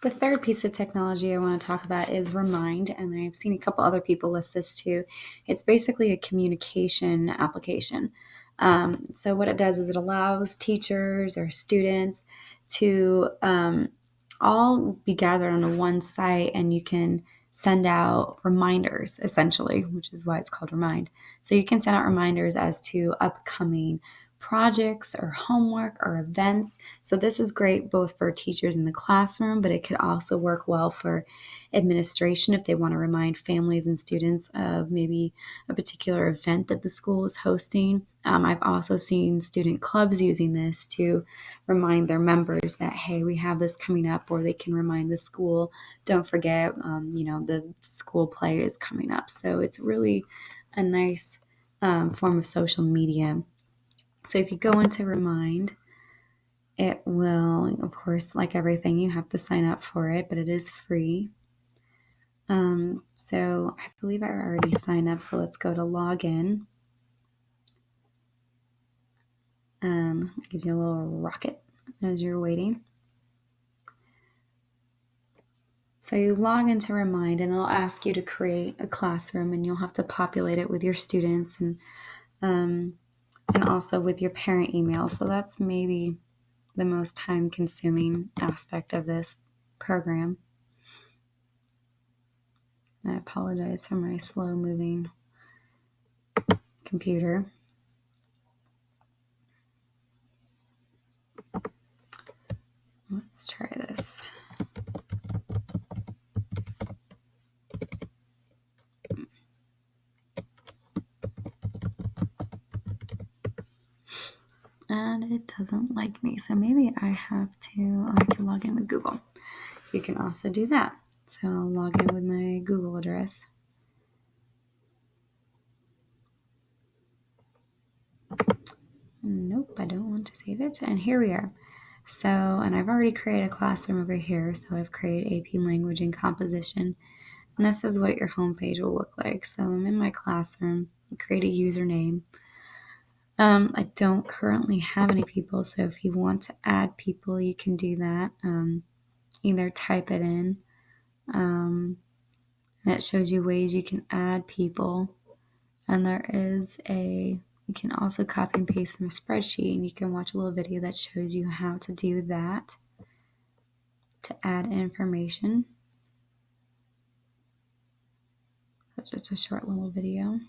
The third piece of technology I want to talk about is Remind, and I've seen a couple other people list this too. It's basically a communication application. So what it does is it allows teachers or students to all be gathered on one site, and you can send out reminders essentially, which is why it's called Remind. So you can send out reminders as to upcoming projects or homework or events. So this is great both for teachers in the classroom, but it could also work well for administration if they want to remind families and students of maybe a particular event that the school is hosting. I've also seen student clubs using this to remind their members that, hey, we have this coming up, or they can remind the school, don't forget, the school play is coming up. So it's really a nice form of social media. So if you go into Remind, it will, of course, like everything, you have to sign up for it, but it is free. So I believe I already signed up, so let's go to login. And it gives you a little rocket as you're waiting. So you log into Remind, and it'll ask you to create a classroom, and you'll have to populate it with your students and also with your parent email. So that's maybe the most time-consuming aspect of this program. I apologize for my slow-moving computer. Let's try this. And it doesn't like me, so maybe I can log in with Google. You can also do that. So I'll log in with my Google address. Nope, I don't want to save it. And here we are. So, and I've already created a classroom over here. So I've created AP Language and Composition. And this is what your homepage will look like. So I'm in my classroom, create a username. I don't currently have any people, so if you want to add people, you can do that. Either type it in, and it shows you ways you can add people. And you can also copy and paste from a spreadsheet, and you can watch a little video that shows you how to do that to add information. That's just a short little video.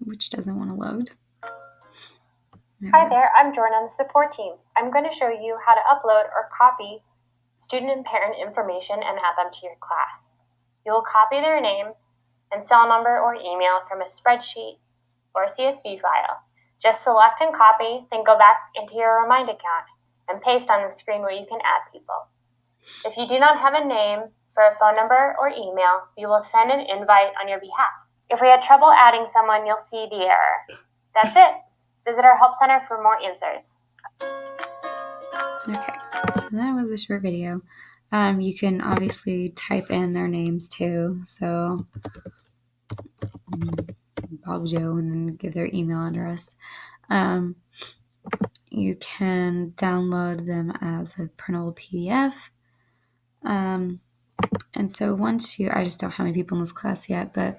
Which doesn't want to load. Hi there, I'm Jordan on the support team. I'm going to show you how to upload or copy student and parent information and add them to your class. You will copy their name and cell number or email from a spreadsheet or a CSV file. Just select and copy, then go back into your Remind account and paste on the screen where you can add people. If you do not have a name for a phone number or email, we will send an invite on your behalf. If we had trouble adding someone, you'll see the error. That's it. Visit our Help Center for more answers. Okay, so that was a short video. You can obviously type in their names too. So Bob Joe, and then give their email address. You can download them as a printable PDF. And so I just don't have any people in this class yet, but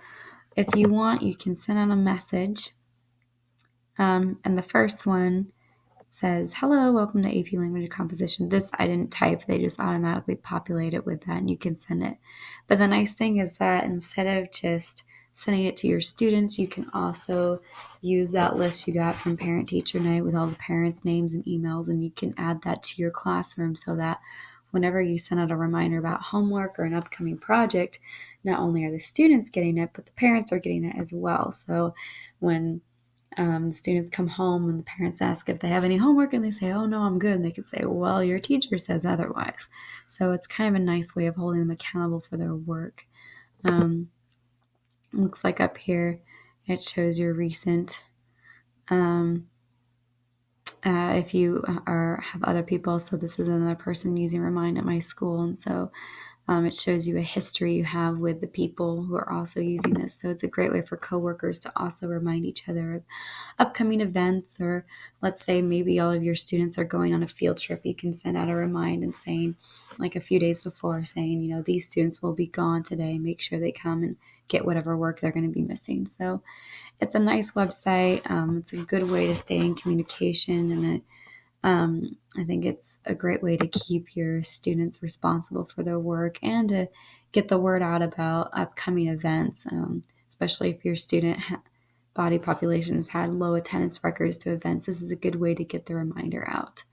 if you want, you can send out a message. And the first one says, hello, welcome to AP Language and Composition. This I didn't type. They just automatically populate it with that, and you can send it. But the nice thing is that instead of just sending it to your students, you can also use that list you got from Parent Teacher Night with all the parents' names and emails, and you can add that to your classroom so that whenever you send out a reminder about homework or an upcoming project, not only are the students getting it, but the parents are getting it as well. So when the students come home and the parents ask if they have any homework and they say, oh, no, I'm good. And they can say, well, your teacher says otherwise. So it's kind of a nice way of holding them accountable for their work. Looks like up here it shows your recent, if you have other people. So this is another person using Remind at my school. And so It shows you a history you have with the people who are also using this. So it's a great way for coworkers to also remind each other of upcoming events, or let's say maybe all of your students are going on a field trip. You can send out a remind and saying, like a few days before, saying, these students will be gone today. Make sure they come and get whatever work they're going to be missing. So it's a nice website. It's a good way to stay in communication, and I think it's a great way to keep your students responsible for their work and to get the word out about upcoming events, especially if your student body population has had low attendance records to events. This is a good way to get the reminder out.